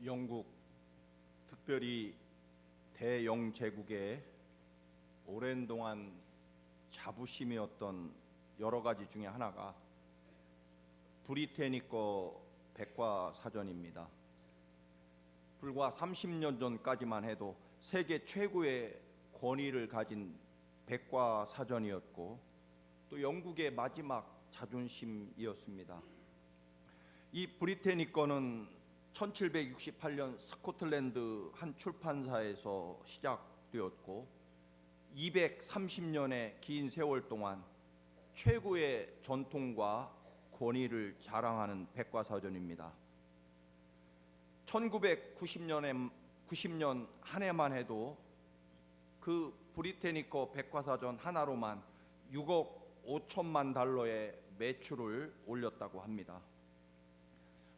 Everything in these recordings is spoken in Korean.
영국, 특별히 대영제국의 오랜 동안 자부심이었던 여러 가지 중에 하나가 브리테니커 백과사전입니다. 불과 30년 전까지만 해도 세계 최고의 권위를 가진 백과사전이었고 또 영국의 마지막 자존심이었습니다. 이 브리테니커는 1768년 스코틀랜드 한 출판사에서 시작되었고 230년의 긴 세월 동안 최고의 전통과 권위를 자랑하는 백과사전입니다. 1990년 한 해만 해도 그 브리테니커 백과사전 하나로만 6억 5천만 달러의 매출을 올렸다고 합니다.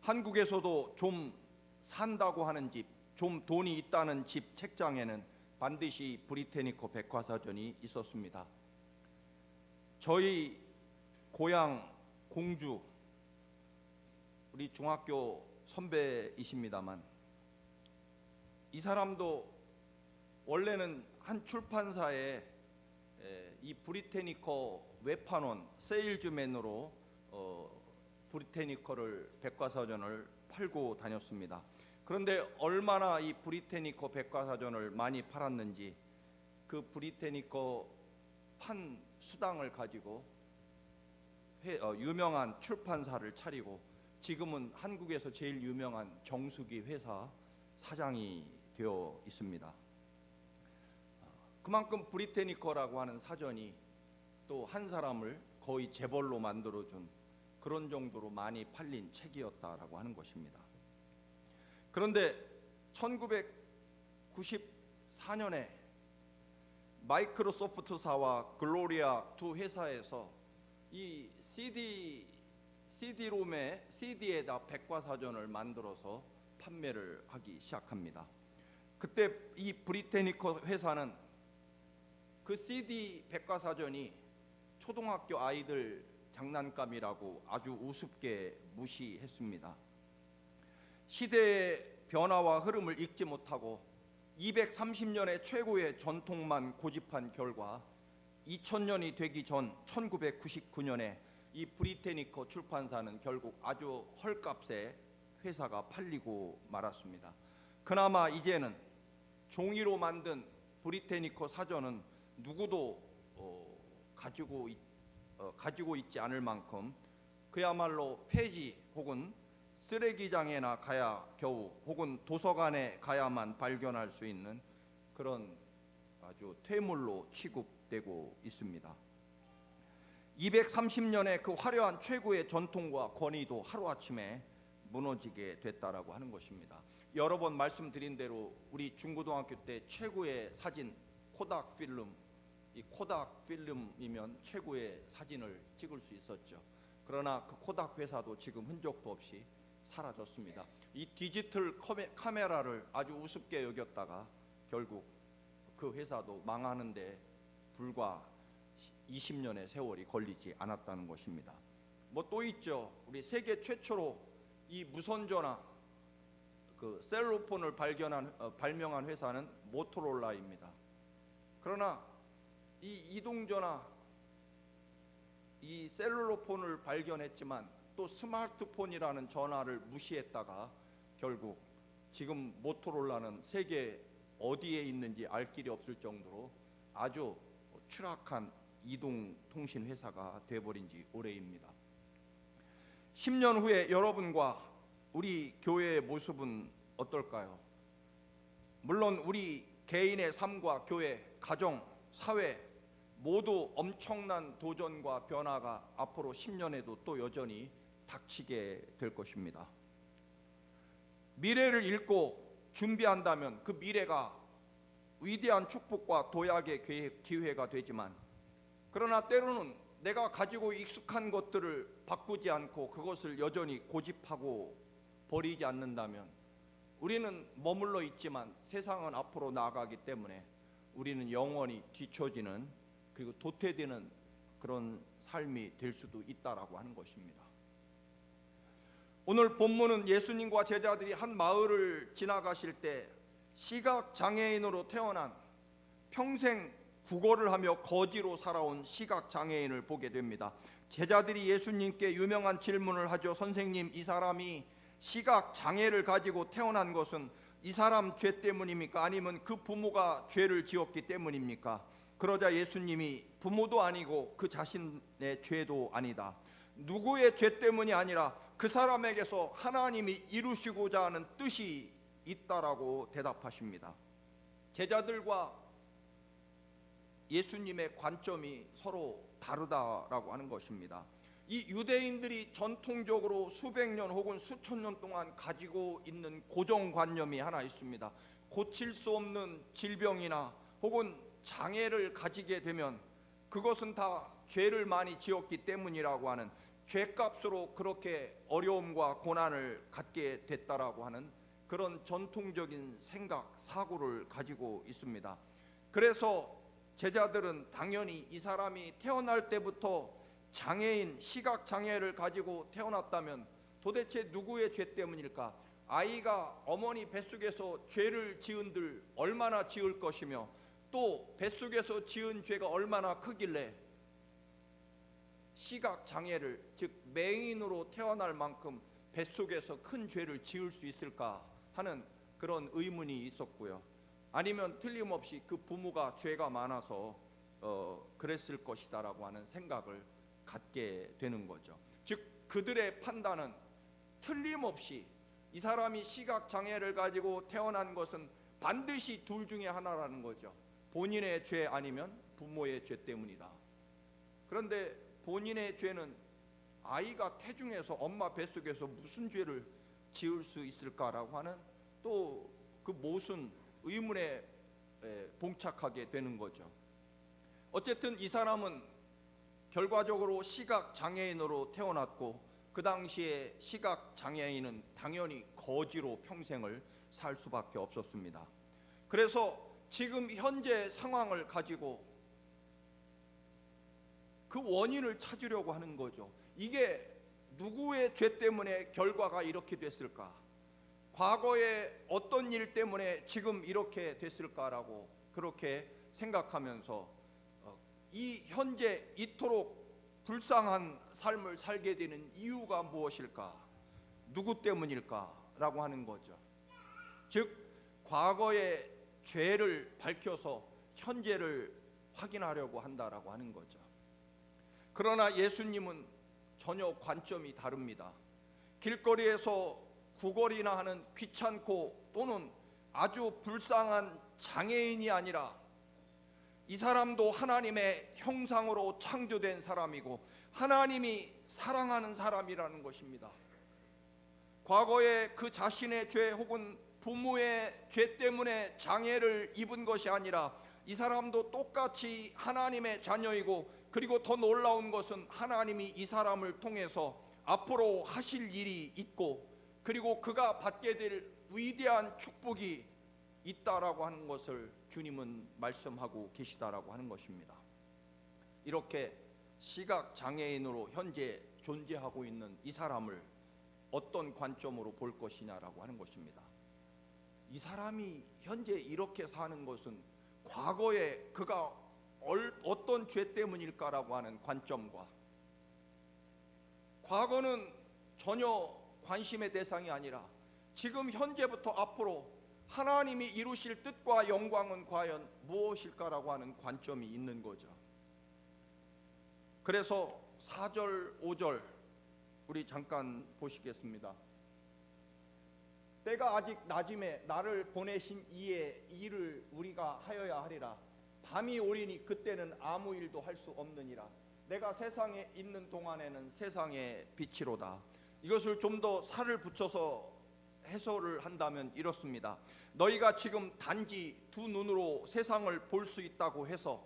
한국에서도 좀 산다고 하는 집, 좀 돈이 있다는 집 책장에는 반드시 브리테니커 백과사전이 있었습니다. 저희 고향 공주, 우리 중학교 선배이십니다만 이 사람도 원래는 한 출판사에 이 브리테니커 외판원 세일즈맨으로 브리테니커를 백과사전을 팔고 다녔습니다. 그런데 얼마나 이 브리테니커 백과사전을 많이 팔았는지 그 브리테니커 판 수당을 가지고 유명한 출판사를 차리고 지금은 한국에서 제일 유명한 정수기 회사 사장이 되어 있습니다. 그만큼 브리테니커라고 하는 사전이 또 한 사람을 거의 재벌로 만들어준 그런 정도로 많이 팔린 책이었다라고 하는 것입니다. 그런데 1994년에 마이크로소프트사와 글로리아 두 회사에서 이 CD에다 백과사전을 만들어서 판매를 하기 시작합니다. 그때 이 브리테니커 회사는 그 CD 백과사전이 초등학교 아이들 장난감이라고 아주 우습게 무시했습니다. 시대의 변화와 흐름을 읽지 못하고 230년의 최고의 전통만 고집한 결과 2000년이 되기 전 1999년에 이 브리테니커 출판사는 결국 아주 헐값에 회사가 팔리고 말았습니다. 그나마 이제는 종이로 만든 브리테니커 사전은 누구도 가지고 있지 않을 만큼 그야말로 폐지 혹은 쓰레기장에나 가야 겨우 혹은 도서관에 가야만 발견할 수 있는 그런 아주 퇴물로 취급되고 있습니다. 230년의 그 화려한 최고의 전통과 권위도 하루아침에 무너지게 됐다라고 하는 것입니다. 여러 번 말씀드린 대로 우리 중고등학교 때 최고의 사진 코닥 필름, 이 코닥 필름이면 최고의 사진을 찍을 수 있었죠. 그러나 그 코닥 회사도 지금 흔적도 없이 사라졌습니다. 이 디지털 카메라를 아주 우습게 여겼다가 결국 그 회사도 망하는데 불과 20년의 세월이 걸리지 않았다는 것입니다. 뭐 또 있죠. 우리 세계 최초로 이 무선전화, 그 셀로폰을 발명한 회사는 모토로라입니다. 그러나 이 이동전화, 이 셀룰로폰을 발견했지만 또 스마트폰이라는 전화를 무시했다가 결국 지금 모토로라는 세계 어디에 있는지 알 길이 없을 정도로 아주 추락한 이동통신 회사가 되어버린 지 오래입니다. 10년 후에 여러분과 우리 교회의 모습은 어떨까요? 물론 우리 개인의 삶과 교회, 가정, 사회 모두 엄청난 도전과 변화가 앞으로 10년에도 또 여전히 닥치게 될 것입니다. 미래를 읽고 준비한다면 그 미래가 위대한 축복과 도약의 기회가 되지만 그러나 때로는 내가 가지고 익숙한 것들을 바꾸지 않고 그것을 여전히 고집하고 버리지 않는다면 우리는 머물러 있지만 세상은 앞으로 나아가기 때문에 우리는 영원히 뒤처지는 그리고 도태되는 그런 삶이 될 수도 있다라고 하는 것입니다. 오늘 본문은 예수님과 제자들이 한 마을을 지나가실 때 시각 장애인으로 태어난, 평생 구걸을 하며 거지로 살아온 시각 장애인을 보게 됩니다. 제자들이 예수님께 유명한 질문을 하죠. 선생님, 이 사람이 시각 장애를 가지고 태어난 것은 이 사람 죄 때문입니까? 아니면 그 부모가 죄를 지었기 때문입니까? 그러자 예수님이 부모도 아니고 그 자신의 죄도 아니다, 누구의 죄 때문이 아니라 그 사람에게서 하나님이 이루시고자 하는 뜻이 있다라고 대답하십니다. 제자들과 예수님의 관점이 서로 다르다라고 하는 것입니다. 이 유대인들이 전통적으로 수백 년 혹은 수천 년 동안 가지고 있는 고정관념이 하나 있습니다. 고칠 수 없는 질병이나 혹은 장애를 가지게 되면 그것은 다 죄를 많이 지었기 때문이라고 하는, 죄값으로 그렇게 어려움과 고난을 갖게 됐다라고 하는 그런 전통적인 생각, 사고를 가지고 있습니다. 그래서 제자들은 당연히 이 사람이 태어날 때부터 장애인, 시각장애를 가지고 태어났다면 도대체 누구의 죄 때문일까? 아이가 어머니 뱃속에서 죄를 지은들 얼마나 지을 것이며, 또 뱃속에서 지은 죄가 얼마나 크길래 시각장애를, 즉 맹인으로 태어날 만큼 뱃속에서 큰 죄를 지을 수 있을까 하는 그런 의문이 있었고요. 아니면 틀림없이 그 부모가 죄가 많아서 그랬을 것이다라고 하는 생각을 갖게 되는 거죠. 즉 그들의 판단은 틀림없이 이 사람이 시각장애를 가지고 태어난 것은 반드시 둘 중에 하나라는 거죠. 본인의 죄 아니면 부모의 죄 때문이다. 그런데 본인의 죄는 아이가 태중에서 엄마 뱃속에서 무슨 죄를 지을 수 있을까라고 하는 또 그 모순, 의문에 봉착하게 되는 거죠. 어쨌든 이 사람은 결과적으로 시각장애인으로 태어났고, 그 당시에 시각장애인은 당연히 거지로 평생을 살 수밖에 없었습니다. 그래서 지금 현재 상황을 가지고 그 원인을 찾으려고 하는 거죠. 이게 누구의 죄 때문에 결과가 이렇게 됐을까? 과거에 어떤 일 때문에 지금 이렇게 됐을까라고 그렇게 생각하면서 이 현재 이토록 불쌍한 삶을 살게 되는 이유가 무엇일까? 누구 때문일까라고 하는 거죠. 즉 과거의 죄를 밝혀서 현재를 확인하려고 한다라고 하는 거죠. 그러나 예수님은 전혀 관점이 다릅니다. 길거리에서 구걸이나 하는 귀찮고 또는 아주 불쌍한 장애인이 아니라 이 사람도 하나님의 형상으로 창조된 사람이고 하나님이 사랑하는 사람이라는 것입니다. 과거에 그 자신의 죄 혹은 부모의 죄 때문에 장애를 입은 것이 아니라 이 사람도 똑같이 하나님의 자녀이고, 그리고 더 놀라운 것은 하나님이 이 사람을 통해서 앞으로 하실 일이 있고, 그리고 그가 받게 될 위대한 축복이 있다라고 하는 것을 주님은 말씀하고 계시다라고 하는 것입니다. 이렇게 시각장애인으로 현재 존재하고 있는 이 사람을 어떤 관점으로 볼 것이냐라고 하는 것입니다. 이 사람이 현재 이렇게 사는 것은 과거에 그가 어떤 죄 때문일까라고 하는 관점과, 과거는 전혀 관심의 대상이 아니라 지금 현재부터 앞으로 하나님이 이루실 뜻과 영광은 과연 무엇일까라고 하는 관점이 있는 거죠. 그래서 4절 5절 우리 잠깐 보시겠습니다. 때가 아직 낮음에 나를 보내신 이의 일을 우리가 하여야 하리라. 밤이 오리니 그때는 아무 일도 할 수 없느니라. 내가 세상에 있는 동안에는 세상의 빛이로다. 이것을 좀 더 살을 붙여서 해설을 한다면 이렇습니다. 너희가 지금 단지 두 눈으로 세상을 볼 수 있다고 해서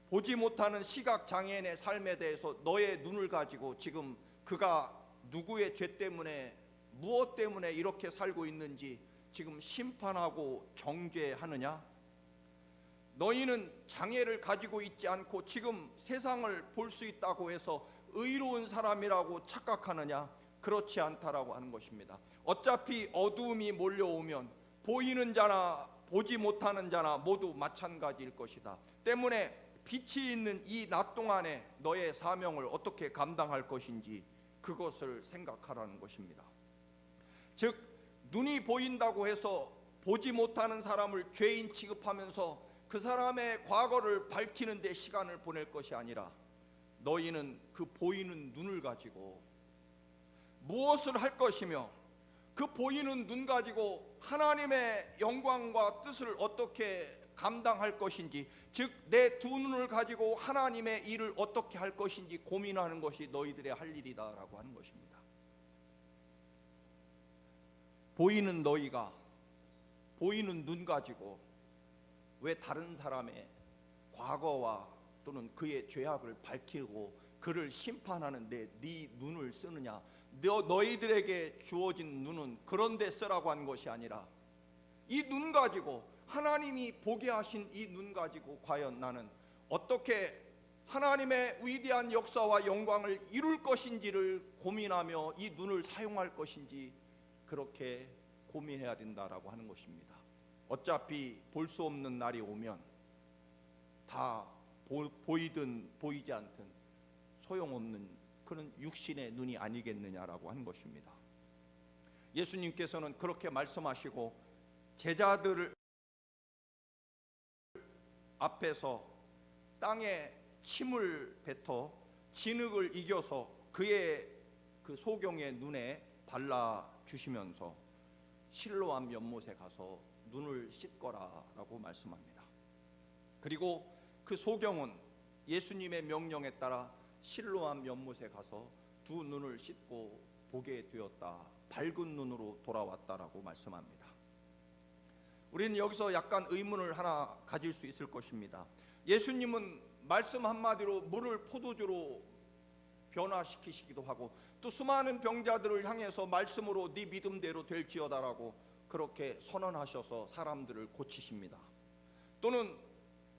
보지 못하는 시각장애인의 삶에 대해서 너의 눈을 가지고 지금 그가 누구의 죄 때문에 무엇 때문에 이렇게 살고 있는지 지금 심판하고 정죄하느냐? 너희는 장애를 가지고 있지 않고 지금 세상을 볼 수 있다고 해서 의로운 사람이라고 착각하느냐? 그렇지 않다라고 하는 것입니다. 어차피 어두움이 몰려오면 보이는 자나 보지 못하는 자나 모두 마찬가지일 것이다. 때문에 빛이 있는 이 낮 동안에 너의 사명을 어떻게 감당할 것인지 그것을 생각하라는 것입니다. 즉 눈이 보인다고 해서 보지 못하는 사람을 죄인 취급하면서 그 사람의 과거를 밝히는 데 시간을 보낼 것이 아니라 너희는 그 보이는 눈을 가지고 무엇을 할 것이며 그 보이는 눈 가지고 하나님의 영광과 뜻을 어떻게 감당할 것인지, 즉 내 두 눈을 가지고 하나님의 일을 어떻게 할 것인지 고민하는 것이 너희들의 할 일이다라고 하는 것입니다. 보이는 너희가 보이는 눈 가지고 왜 다른 사람의 과거와 또는 그의 죄악을 밝히고 그를 심판하는 데 네 눈을 쓰느냐? 너희들에게 주어진 눈은 그런 데 쓰라고 한 것이 아니라 이 눈 가지고, 하나님이 보게 하신 이 눈 가지고 과연 나는 어떻게 하나님의 위대한 역사와 영광을 이룰 것인지를 고민하며 이 눈을 사용할 것인지 그렇게 고민해야 된다라고 하는 것입니다. 어차피 볼 수 없는 날이 오면 다 보이든 보이지 않든 소용없는 그런 육신의 눈이 아니겠느냐라고 하는 것입니다. 예수님께서는 그렇게 말씀하시고 제자들을 앞에서 땅에 침을 뱉어 진흙을 이겨서 그의 그 소경의 눈에 발라 주시면서 실로암 연못에 가서 눈을 씻거라라고 말씀합니다. 그리고 그 소경은 예수님의 명령에 따라 실로암 연못에 가서 두 눈을 씻고 보게 되었다. 밝은 눈으로 돌아왔다라고 말씀합니다. 우리는 여기서 약간 의문을 하나 가질 수 있을 것입니다. 예수님은 말씀 한마디로 물을 포도주로 변화시키시기도 하고 또 수많은 병자들을 향해서 말씀으로 네 믿음대로 될지어다라고 그렇게 선언하셔서 사람들을 고치십니다. 또는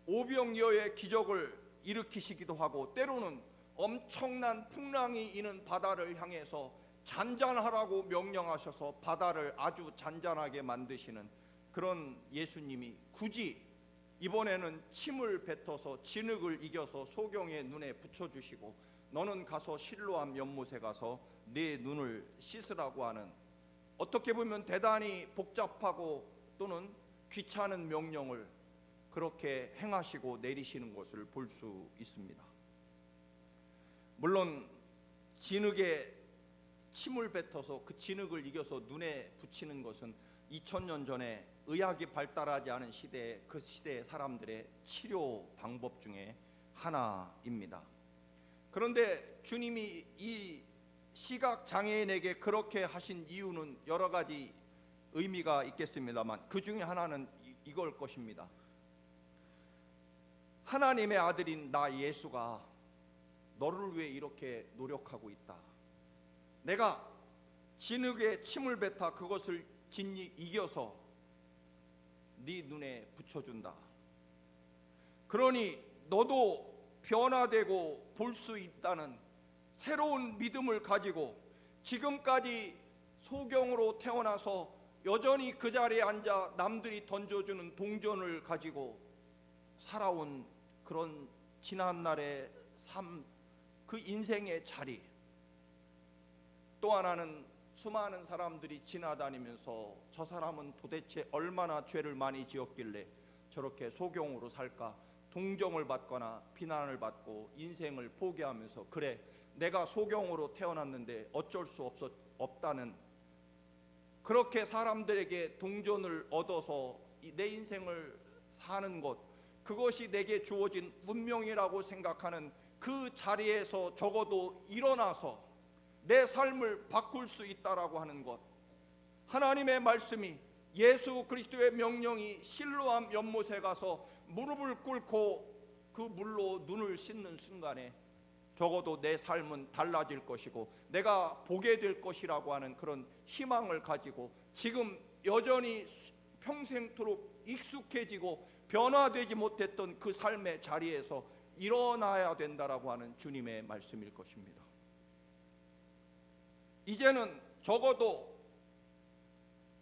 오병이어의 기적을 일으키시기도 하고 때로는 엄청난 풍랑이 이는 바다를 향해서 잔잔하라고 명령하셔서 바다를 아주 잔잔하게 만드시는 그런 예수님이 굳이 이번에는 침을 뱉어서 진흙을 이겨서 소경의 눈에 붙여주시고 너는 가서 실로암 연못에 가서 네 눈을 씻으라고 하는, 어떻게 보면 대단히 복잡하고 또는 귀찮은 명령을 그렇게 행하시고 내리시는 것을 볼 수 있습니다. 물론 진흙에 침을 뱉어서 그 진흙을 이겨서 눈에 붙이는 것은 2000년 전에 의학이 발달하지 않은 시대에 그 시대의 사람들의 치료 방법 중에 하나입니다. 그런데 주님이 이 시각 장애인에게 그렇게 하신 이유는 여러 가지 의미가 있겠습니다만 그 중에 하나는 이걸 것입니다. 하나님의 아들인 나 예수가 너를 위해 이렇게 노력하고 있다. 내가 진흙에 침을 뱉어 그것을 진히 이겨서 네 눈에 붙여준다. 그러니 너도 변화되고 볼 수 있다는 새로운 믿음을 가지고 지금까지 소경으로 태어나서 여전히 그 자리에 앉아 남들이 던져주는 동전을 가지고 살아온 그런 지난날의 삶, 그 인생의 자리, 또 하나는 수많은 사람들이 지나다니면서 저 사람은 도대체 얼마나 죄를 많이 지었길래 저렇게 소경으로 살까, 동정을 받거나 비난을 받고 인생을 포기하면서 그래 내가 소경으로 태어났는데 어쩔 수 없다는, 그렇게 사람들에게 동전을 얻어서 내 인생을 사는 것, 그것이 내게 주어진 운명이라고 생각하는 그 자리에서 적어도 일어나서 내 삶을 바꿀 수 있다라고 하는 것, 하나님의 말씀이, 예수 그리스도의 명령이 실로암 연못에 가서 무릎을 꿇고 그 물로 눈을 씻는 순간에 적어도 내 삶은 달라질 것이고 내가 보게 될 것이라고 하는 그런 희망을 가지고 지금 여전히 평생토록 익숙해지고 변화되지 못했던 그 삶의 자리에서 일어나야 된다라고 하는 주님의 말씀일 것입니다. 이제는 적어도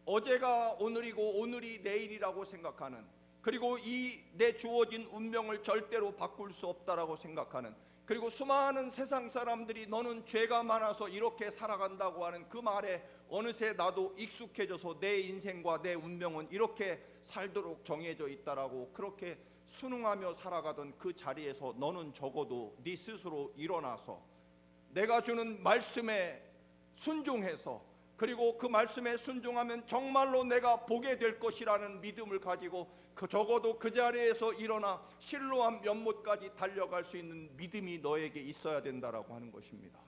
어제가 오늘이고 오늘이 내일이라고 생각하는, 그리고 이 내 주어진 운명을 절대로 바꿀 수 없다라고 생각하는, 그리고 수많은 세상 사람들이 너는 죄가 많아서 이렇게 살아간다고 하는 그 말에 어느새 나도 익숙해져서 내 인생과 내 운명은 이렇게 살도록 정해져 있다라고 그렇게 순응하며 살아가던 그 자리에서 너는 적어도 네 스스로 일어나서 내가 주는 말씀에 순종해서, 그리고 그 말씀에 순종하면 정말로 내가 보게 될 것이라는 믿음을 가지고 적어도 그 자리에서 일어나 실로암 연못까지 달려갈 수 있는 믿음이 너에게 있어야 된다라고 하는 것입니다.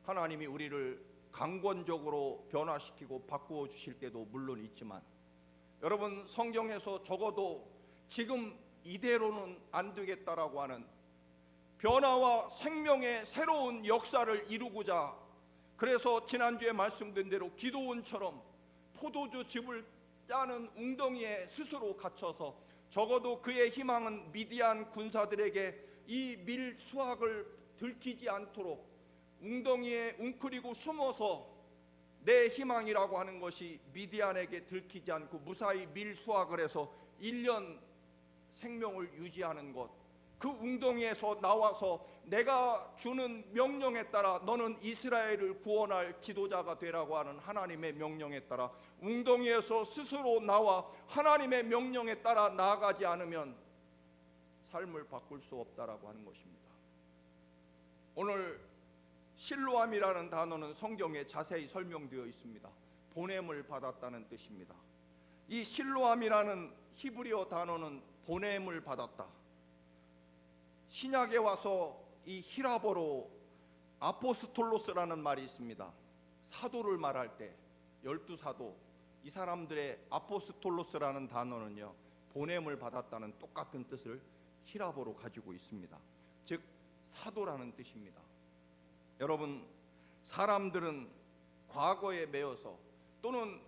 하나님이 우리를 강권적으로 변화시키고 바꾸어 주실 때도 물론 있지만, 여러분 성경에서 적어도 지금 이대로는 안 되겠다라고 하는 변화와 생명의 새로운 역사를 이루고자, 그래서 지난주에 말씀드린 대로 기도원처럼 포도주 즙을 짜는 웅덩이에 스스로 갇혀서 적어도 그의 희망은 미디안 군사들에게 이 밀 수확을 들키지 않도록 웅덩이에 웅크리고 숨어서 내 희망이라고 하는 것이 미디안에게 들키지 않고 무사히 밀 수확을 해서 1년 생명을 유지하는 것, 그 웅덩이에서 나와서 내가 주는 명령에 따라 너는 이스라엘을 구원할 지도자가 되라고 하는 하나님의 명령에 따라 웅덩이에서 스스로 나와 하나님의 명령에 따라 나아가지 않으면 삶을 바꿀 수 없다라고 하는 것입니다. 오늘 실로암이라는 단어는 성경에 자세히 설명되어 있습니다. 보냄을 받았다는 뜻입니다. 이 실로암이라는 히브리어 단어는 보냄을 받았다. 신약에 와서 이 히라보로 아포스톨로스라는 말이 있습니다. 사도를 말할 때 12사도, 이 사람들의 아포스톨로스라는 단어는요, 보냄을 받았다는 똑같은 뜻을 히라보로 가지고 있습니다. 즉 사도라는 뜻입니다. 여러분, 사람들은 과거에 매여서 또는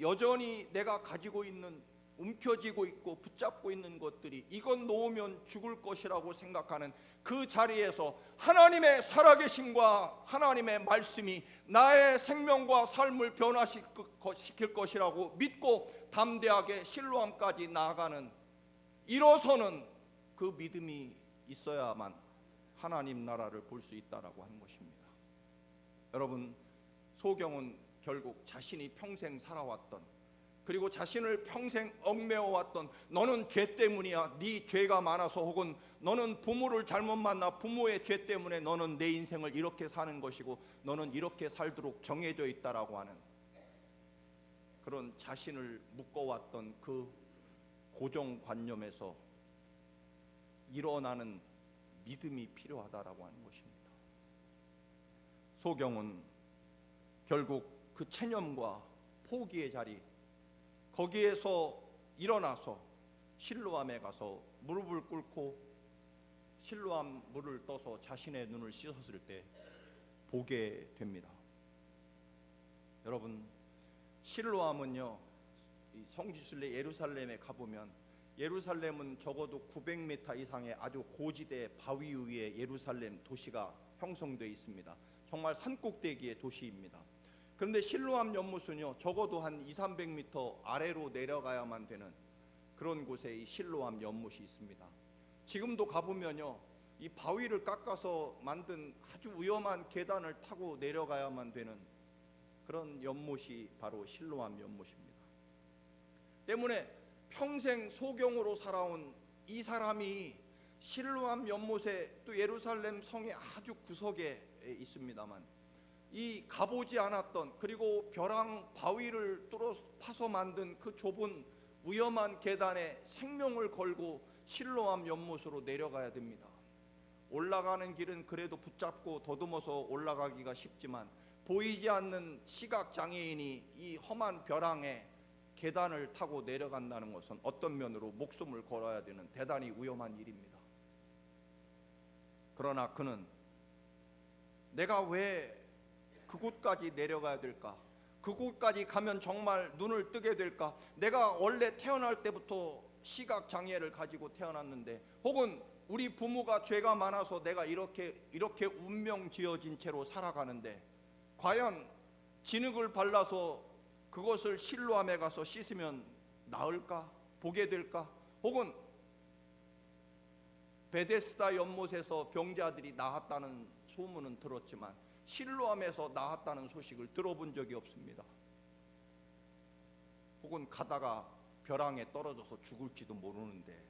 여전히 내가 가지고 있는 움켜쥐고 있고 붙잡고 있는 것들이 이건 놓으면 죽을 것이라고 생각하는 그 자리에서 하나님의 살아계심과 하나님의 말씀이 나의 생명과 삶을 변화시킬 것이라고 믿고 담대하게 실로암까지 나아가는, 일어서는 그 믿음이 있어야만 하나님 나라를 볼 수 있다라고 하는 것입니다. 여러분, 소경은 결국 자신이 평생 살아왔던, 그리고 자신을 평생 얽매어왔던, 너는 죄 때문이야, 네 죄가 많아서, 혹은 너는 부모를 잘못 만나 부모의 죄 때문에 너는 내 인생을 이렇게 사는 것이고 너는 이렇게 살도록 정해져 있다라고 하는 그런 자신을 묶어왔던 그 고정관념에서 일어나는 믿음이 필요하다라고 하는 것입니다. 소경은 결국 그 체념과 포기의 자리, 거기에서 일어나서 실로암에 가서 무릎을 꿇고 실로암 물을 떠서 자신의 눈을 씻었을 때 보게 됩니다. 여러분, 실로암은요, 성지순례 예루살렘에 가보면 예루살렘은 적어도 900m 이상의 아주 고지대 바위 위에 예루살렘 도시가 형성되어 있습니다. 정말 산꼭대기의 도시입니다. 그런데 실로암 연못은요, 적어도 한 200~300m 아래로 내려가야만 되는 그런 곳에 이 실로암 연못이 있습니다. 지금도 가보면요, 이 바위를 깎아서 만든 아주 위험한 계단을 타고 내려가야만 되는 그런 연못이 바로 실로암 연못입니다. 때문에 평생 소경으로 살아온 이 사람이 실로암 연못에, 또 예루살렘 성의 아주 구석에 있습니다만, 이 가보지 않았던, 그리고 벼랑 바위를 파서 만든 그 좁은 위험한 계단에 생명을 걸고 실로암 연못으로 내려가야 됩니다. 올라가는 길은 그래도 붙잡고 더듬어서 올라가기가 쉽지만 보이지 않는 시각장애인이 이 험한 벼랑에 계단을 타고 내려간다는 것은 어떤 면으로 목숨을 걸어야 되는 대단히 위험한 일입니다. 그러나 그는 내가 왜 그곳까지 내려가야 될까? 그곳까지 가면 정말 눈을 뜨게 될까? 내가 원래 태어날 때부터 시각장애를 가지고 태어났는데, 혹은 우리 부모가 죄가 많아서 내가 이렇게 운명 지어진 채로 살아가는데 과연 진흙을 발라서 그것을 실로암에 가서 씻으면 나을까? 보게 될까? 혹은 베데스다 연못에서 병자들이 나았다는 소문은 들었지만 실로암에서 나았다는 소식을 들어본 적이 없습니다. 혹은 가다가 벼랑에 떨어져서 죽을지도 모르는데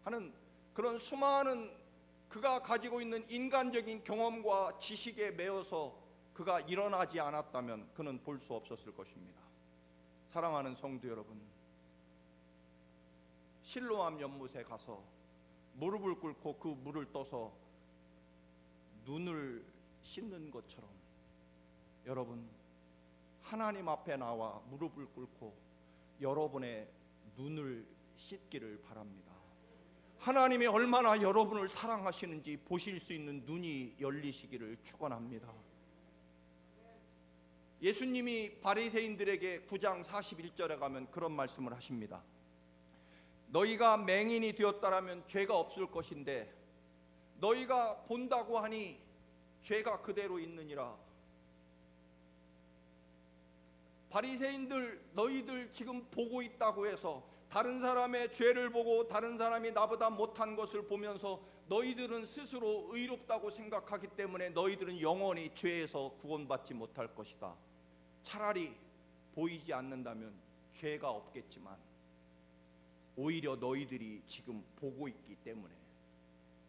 하는 그런 수많은 그가 가지고 있는 인간적인 경험과 지식에 매여서 그가 일어나지 않았다면 그는 볼 수 없었을 것입니다. 사랑하는 성도 여러분, 실로암 연못에 가서 무릎을 꿇고 그 물을 떠서 눈을 씻는 것처럼 여러분 하나님 앞에 나와 무릎을 꿇고 여러분의 눈을 씻기를 바랍니다. 하나님이 얼마나 여러분을 사랑하시는지 보실 수 있는 눈이 열리시기를 축원합니다. 예수님이 바리새인들에게 9장 41절에 가면 그런 말씀을 하십니다. 너희가 맹인이 되었다라면 죄가 없을 것인데 너희가 본다고 하니 죄가 그대로 있느니라. 바리새인들, 너희들 지금 보고 있다고 해서 다른 사람의 죄를 보고 다른 사람이 나보다 못한 것을 보면서 너희들은 스스로 의롭다고 생각하기 때문에 너희들은 영원히 죄에서 구원받지 못할 것이다. 차라리 보이지 않는다면 죄가 없겠지만 오히려 너희들이 지금 보고 있기 때문에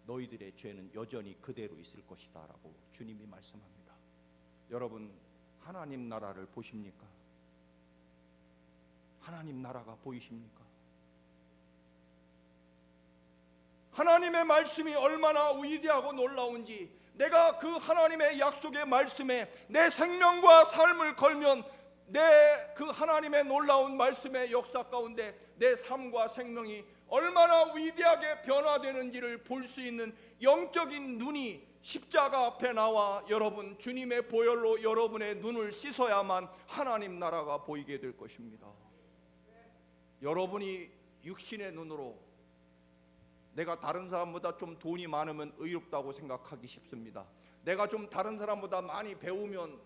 너희들의 죄는 여전히 그대로 있을 것이다 라고 주님이 말씀합니다. 여러분, 하나님 나라를 보십니까? 하나님 나라가 보이십니까? 하나님의 말씀이 얼마나 위대하고 놀라운지, 내가 그 하나님의 약속의 말씀에 내 생명과 삶을 걸면 내 그 하나님의 놀라운 말씀의 역사 가운데 내 삶과 생명이 얼마나 위대하게 변화되는지를 볼 수 있는 영적인 눈이 십자가 앞에 나와 여러분 주님의 보혈로 여러분의 눈을 씻어야만 하나님 나라가 보이게 될 것입니다. 여러분이 육신의 눈으로 내가 다른 사람보다 좀 돈이 많으면 의롭다고 생각하기 쉽습니다. 내가 좀 다른 사람보다 많이 배우면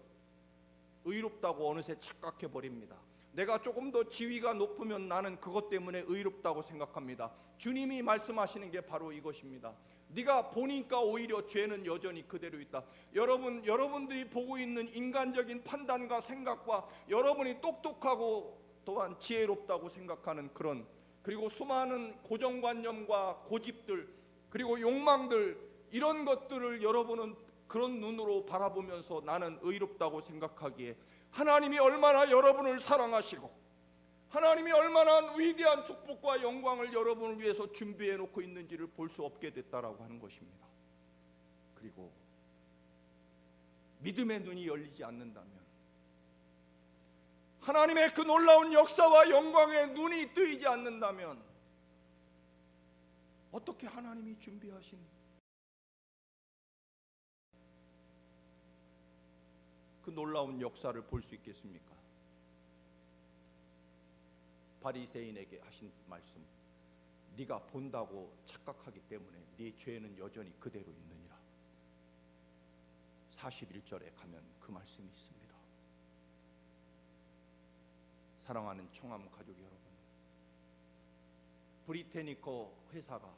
의롭다고 어느새 착각해 버립니다. 내가 조금 더 지위가 높으면 나는 그것 때문에 의롭다고 생각합니다. 주님이 말씀하시는 게 바로 이것입니다. 네가 보니까 오히려 죄는 여전히 그대로 있다. 여러분들이 보고 있는 인간적인 판단과 생각과 여러분이 똑똑하고 또한 지혜롭다고 생각하는 그런, 그리고 수많은 고정관념과 고집들 그리고 욕망들, 이런 것들을 여러분은 그런 눈으로 바라보면서 나는 의롭다고 생각하기에 하나님이 얼마나 여러분을 사랑하시고 하나님이 얼마나 위대한 축복과 영광을 여러분을 위해서 준비해 놓고 있는지를 볼 수 없게 됐다라고 하는 것입니다. 그리고 믿음의 눈이 열리지 않는다면, 하나님의 그 놀라운 역사와 영광의 눈이 뜨이지 않는다면 어떻게 하나님이 준비하신 그 놀라운 역사를 볼 수 있겠습니까? 바리새인에게 하신 말씀, 네가 본다고 착각하기 때문에 네 죄는 여전히 그대로 있느니라. 41절에 가면 그 말씀이 있습니다. 사랑하는 청암 가족 여러분, 브리테니커 회사가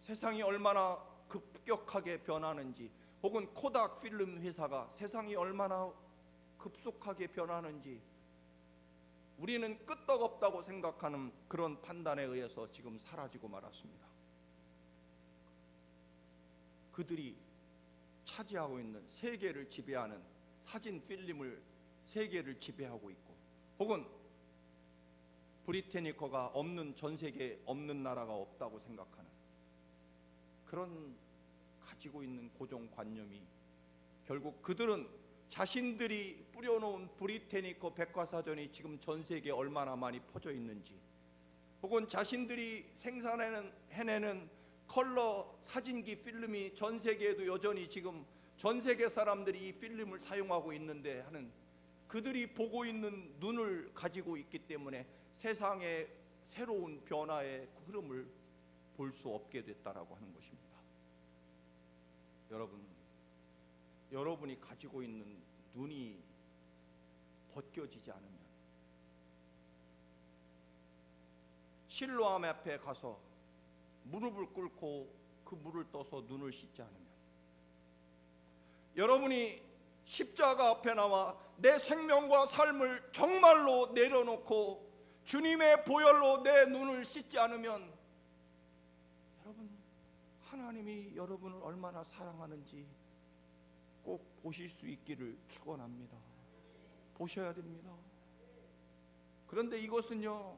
세상이 얼마나 급격하게 변하는지, 혹은 코닥 필름 회사가 세상이 얼마나 급속하게 변하는지 우리는 끄떡없다고 생각하는 그런 판단에 의해서 지금 사라지고 말았습니다. 그들이 차지하고 있는 세계를 지배하는 사진 필름을 세계를 지배하고 있고, 혹은 브리테니커가 없는, 전 세계에 없는 나라가 없다고 생각하는 그런 가지고 있는 고정관념이, 결국 그들은 자신들이 뿌려놓은 브리테니커 백과사전이 지금 전 세계에 얼마나 많이 퍼져 있는지, 혹은 자신들이 해내는 컬러 사진기 필름이 전 세계에도 여전히 지금 전 세계 사람들이 이 필름을 사용하고 있는데 하는, 그들이 보고 있는 눈을 가지고 있기 때문에 세상의 새로운 변화의 흐름을 볼 수 없게 됐다라고 하는 것입니다. 여러분, 여러분이 가지고 있는 눈이 벗겨지지 않으면, 실로암 앞에 가서 무릎을 꿇고 그 물을 떠서 눈을 씻지 않으면, 여러분이 십자가 앞에 나와 내 생명과 삶을 정말로 내려놓고 주님의 보혈로 내 눈을 씻지 않으면, 여러분, 하나님이 여러분을 얼마나 사랑하는지 꼭 보실 수 있기를 축원합니다. 보셔야 됩니다. 그런데 이것은요,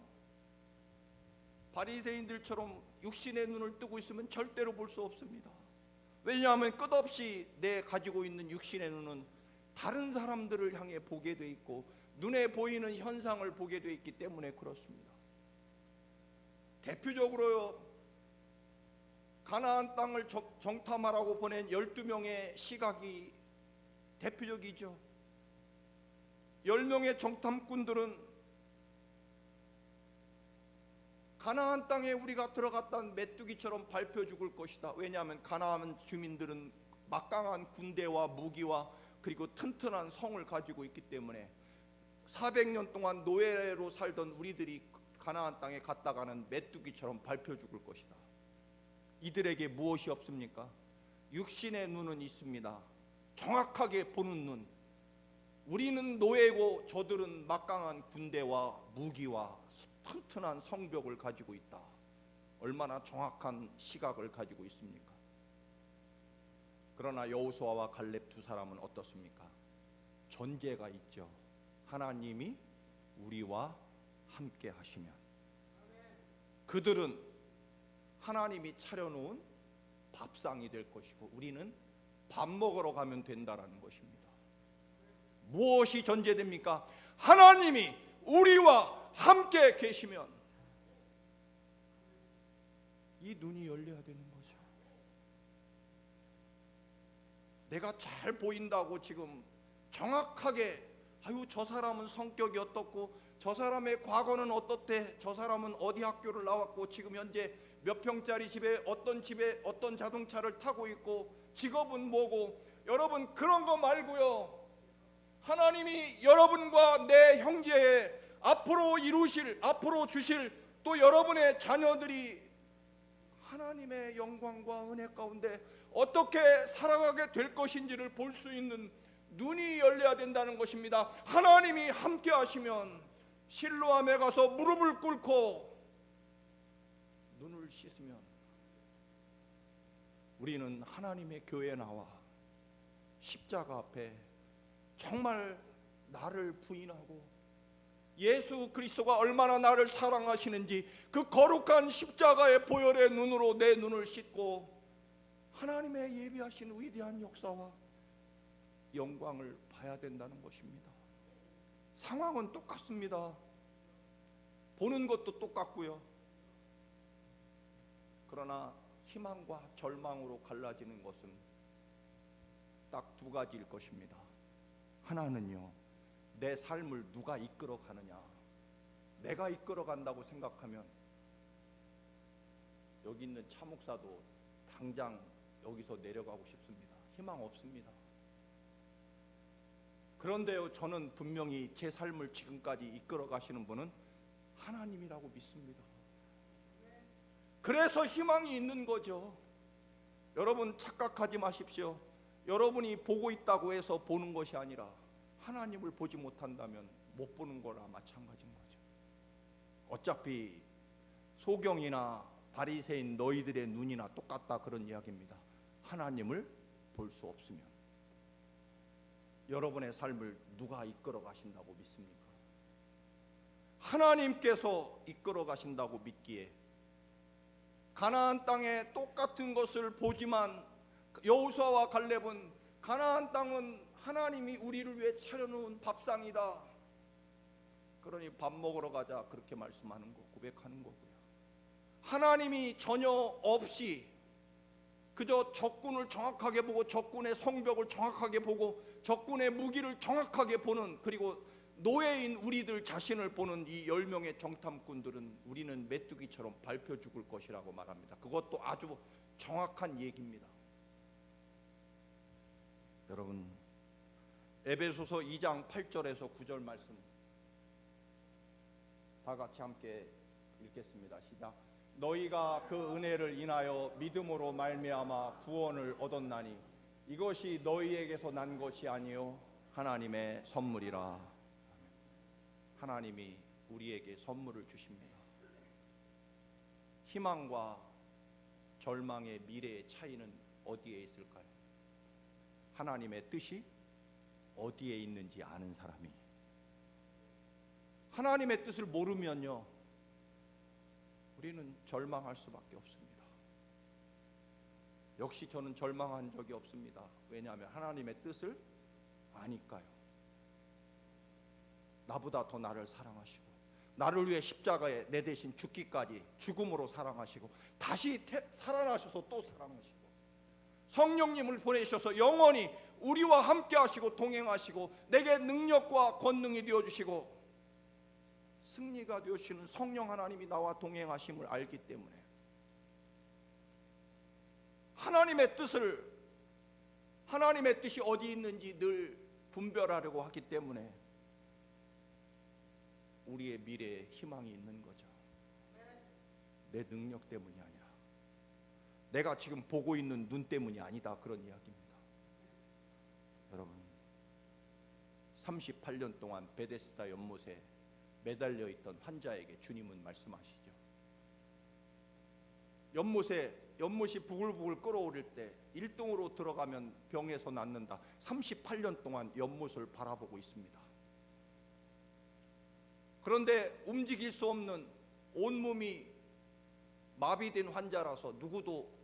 바리새인들처럼 육신의 눈을 뜨고 있으면 절대로 볼 수 없습니다. 왜냐하면 끝없이 내 가지고 있는 육신의 눈은 다른 사람들을 향해 보게 돼 있고 눈에 보이는 현상을 보게 돼 있기 때문에 그렇습니다. 대표적으로요, 가나안 땅을 정탐하라고 보낸 12명의 시각이 대표적이죠. 10명의 정탐꾼들은 가나안 땅에 우리가 들어갔다는 메뚜기처럼 밟혀 죽을 것이다. 왜냐하면 가나안 주민들은 막강한 군대와 무기와 그리고 튼튼한 성을 가지고 있기 때문에 400년 동안 노예로 살던 우리들이 가나안 땅에 갔다가는 메뚜기처럼 밟혀 죽을 것이다. 이들에게 무엇이 없습니까? 육신의 눈은 있습니다. 정확하게 보는 눈. 우리는 노예고 저들은 막강한 군대와 무기와 튼튼한 성벽을 가지고 있다. 얼마나 정확한 시각을 가지고 있습니까? 그러나 여호수아와 갈렙 두 사람은 어떻습니까? 전제가 있죠. 하나님이 우리와 함께 하시면. 그들은 하나님이 차려놓은 밥상이 될 것이고 우리는 밥 먹으러 가면 된다라는 것입니다. 무엇이 전제됩니까? 하나님이 우리와 함께 계시면. 이 눈이 열려야 되는 거죠. 내가 잘 보인다고 지금 정확하게 아유 저 사람은 성격이 어떻고 저 사람의 과거는 어떻대, 저 사람은 어디 학교를 나왔고 지금 현재 몇 평짜리 집에 어떤 자동차를 타고 있고 직업은 뭐고, 여러분 그런 거 말고요, 하나님이 여러분과 내 형제의 앞으로 이루실, 앞으로 주실 또 여러분의 자녀들이 하나님의 영광과 은혜 가운데 어떻게 살아가게 될 것인지를 볼 수 있는 눈이 열려야 된다는 것입니다. 하나님이 함께 하시면 실로암에 가서 무릎을 꿇고 눈을 씻으면 우리는 하나님의 교회에 나와 십자가 앞에 정말 나를 부인하고 예수 그리스도가 얼마나 나를 사랑하시는지 그 거룩한 십자가의 보혈의 눈으로 내 눈을 씻고 하나님의 예비하신 위대한 역사와 영광을 봐야 된다는 것입니다. 상황은 똑같습니다. 보는 것도 똑같고요. 그러나 희망과 절망으로 갈라지는 것은 딱 두 가지일 것입니다. 하나는요, 내 삶을 누가 이끌어 가느냐. 내가 이끌어 간다고 생각하면 여기 있는 차 목사도 당장 여기서 내려가고 싶습니다. 희망 없습니다. 그런데요, 저는 분명히 제 삶을 지금까지 이끌어 가시는 분은 하나님이라고 믿습니다. 그래서 희망이 있는 거죠. 여러분 착각하지 마십시오. 여러분이 보고 있다고 해서 보는 것이 아니라 하나님을 보지 못한다면 못 보는 거나 마찬가지인 거죠. 어차피 소경이나 바리새인 너희들의 눈이나 똑같다, 그런 이야기입니다. 하나님을 볼 수 없으면 여러분의 삶을 누가 이끌어 가신다고 믿습니까? 하나님께서 이끌어 가신다고 믿기에 가나안 땅에 똑같은 것을 보지만 여호수아와 갈렙은 가나안 땅은 하나님이 우리를 위해 차려놓은 밥상이다. 그러니 밥 먹으러 가자, 그렇게 말씀하는 거, 고백하는 거고요. 하나님이 전혀 없이 그저 적군을 정확하게 보고 적군의 성벽을 정확하게 보고 적군의 무기를 정확하게 보는, 그리고 노예인 우리들 자신을 보는 이 10명의 정탐꾼들은 우리는 메뚜기처럼 밟혀 죽을 것이라고 말합니다. 그것도 아주 정확한 얘기입니다. 여러분, 에베소서 2장 8절에서 9절 말씀 다 같이 함께 읽겠습니다. 시작. 너희가 그 은혜를 인하여 믿음으로 말미암아 구원을 얻었나니 이것이 너희에게서 난 것이 아니요 하나님의 선물이라. 하나님이 우리에게 선물을 주십니다. 희망과 절망의 미래의 차이는 어디에 있을까요? 하나님의 뜻이 어디에 있는지 아는 사람이. 하나님의 뜻을 모르면요, 우리는 절망할 수밖에 없습니다. 역시 저는 절망한 적이 없습니다. 왜냐하면 하나님의 뜻을 아니까요. 나보다 더 나를 사랑하시고, 나를 위해 십자가에 내 대신 죽기까지 죽음으로 사랑하시고, 다시 살아나셔서 또 사랑하시고, 성령님을 보내셔서 영원히 우리와 함께 하시고 동행하시고 내게 능력과 권능이 되어주시고 승리가 되어주시는 성령 하나님이 나와 동행하심을 알기 때문에, 하나님의 뜻이 어디 있는지 늘 분별하려고 하기 때문에 우리의 미래에 희망이 있는 거죠. 내 능력 때문이 아니라, 내가 지금 보고 있는 눈 때문이 아니다, 그런 이야기입니다. 여러분, 38년 동안 베데스다 연못에 매달려 있던 환자에게 주님은 말씀하시죠. 연못이 부글부글 끓어오를 때 1등으로 들어가면 병에서 낫는다. 38년 동안 연못을 바라보고 있습니다. 그런데 움직일 수 없는, 온몸이 마비된 환자라서 누구도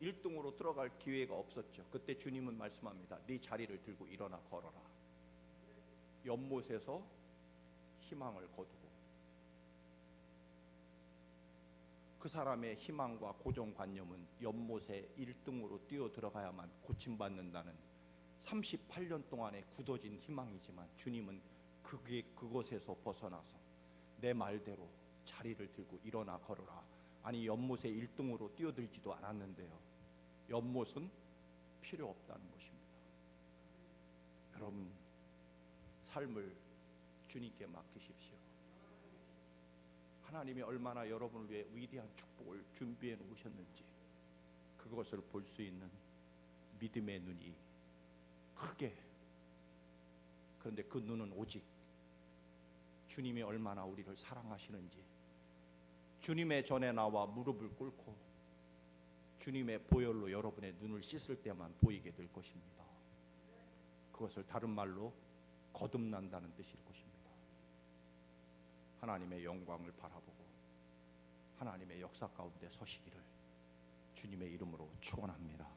1등으로 들어갈 기회가 없었죠. 그때 주님은 말씀합니다. 네 자리를 들고 일어나 걸어라. 연못에서 희망을 거두고, 그 사람의 희망과 고정관념은 연못에 1등으로 뛰어 들어가야만 고침받는다는 38년 동안의 굳어진 희망이지만, 주님은 그곳에서 벗어나서 내 말대로 자리를 들고 일어나 걸어라. 아니, 연못에 1등으로 뛰어들지도 않았는데요, 연못은 필요 없다는 것입니다. 여러분, 삶을 주님께 맡기십시오. 하나님이 얼마나 여러분을 위해 위대한 축복을 준비해 놓으셨는지 그것을 볼 수 있는 믿음의 눈이 크게, 그런데 그 눈은 오직 주님이 얼마나 우리를 사랑하시는지, 주님의 전에 나와 무릎을 꿇고 주님의 보혈로 여러분의 눈을 씻을 때만 보이게 될 것입니다. 그것을 다른 말로 거듭난다는 뜻일 것입니다. 하나님의 영광을 바라보고 하나님의 역사 가운데 서시기를 주님의 이름으로 축원합니다.